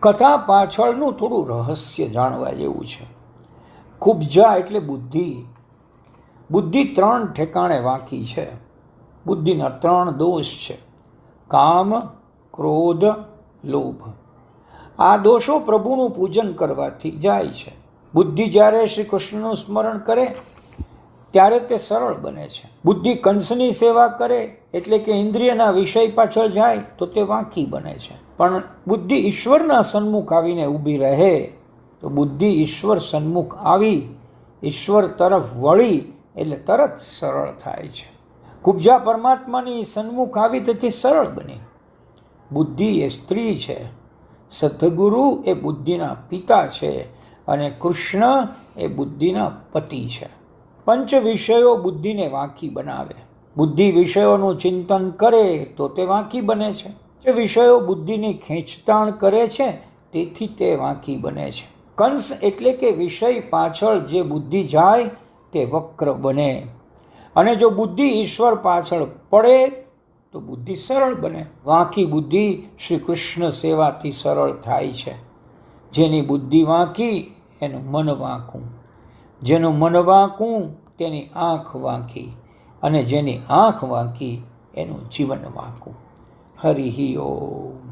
કથા પાછળનું થોડું રહસ્ય જાણવા જેવું છે. કુબ્જા એટલે બુદ્ધિ. બુદ્ધિ 3 ઠેકાણે વાંકી છે. બુદ્ધિના 3 દોષ છે: કામ, ક્રોધ, લોભ. આ દોષો પ્રભુનું પૂજન કરવાથી જાય છે. બુદ્ધિ જ્યારે શ્રી કૃષ્ણનું સ્મરણ કરે ત્યારે તે સરળ બને છે. બુદ્ધિ કંસની સેવા કરે એટલે કે ઇન્દ્રિયના વિષય પાછળ જાય તો તે વાંકી બને છે. પણ બુદ્ધિ ઈશ્વરના સન્મુખ આવીને ઊભી રહે તો બુદ્ધિ ઈશ્વર સન્મુખ આવી ઈશ્વર તરફ વળી એટલે તરત સરળ થાય છે. કુબ્જા પરમાત્માની સન્મુખ આવી તેથી સરળ બની. બુદ્ધિ એ સ્ત્રી છે, સદગુરુ એ બુદ્ધિના પિતા છે અને કૃષ્ણ એ બુદ્ધિના પતિ છે. પંચ વિષયો બુદ્ધિને વાંકી બનાવે. બુદ્ધિ વિષયોનું ચિંતન કરે તો તે વાંકી બને છે. જે વિષયો બુદ્ધિની ખેંચતાણ કરે છે તેથી તે વાંકી બને છે. કંસ એટલે કે વિષય પાછળ જે બુદ્ધિ જાય તે વક્ર બને, અને જો બુદ્ધિ ઈશ્વર પાછળ પડે તો બુદ્ધિ સરળ બને. વાંકી બુદ્ધિ શ્રી કૃષ્ણ સેવાથી સરળ થાય છે. જેની બુદ્ધિ વાંકી એનું મન વાંકું, જેનું મન વાંકું તેની આંખ વાંકી, અને જેની આંખ વાંકી એનું જીવન વાંકું. હરિ ઓમ.